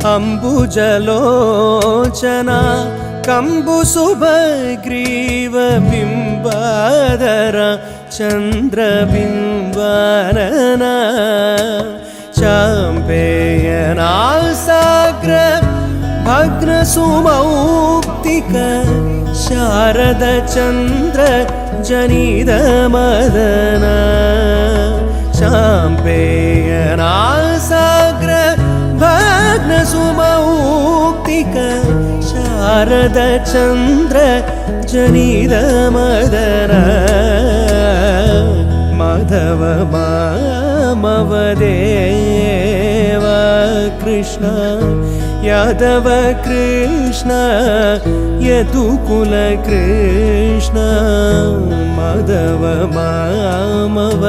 अम्बुजलोचना कम्बुसुभग्रीव बिम्बाधर चन्द्रबिम्बानना चाम्पेयनासाग्र भग्नसुमौक्तिक Sharad Chandra जनितमदना चाम्पेयनासाग्र भग्नसुमौक्तिक Sharad Chandra जनितमदना Madhava मामवदेव Krishna Yadava Krishna यदुकुल Krishna Madhava मामवदेव।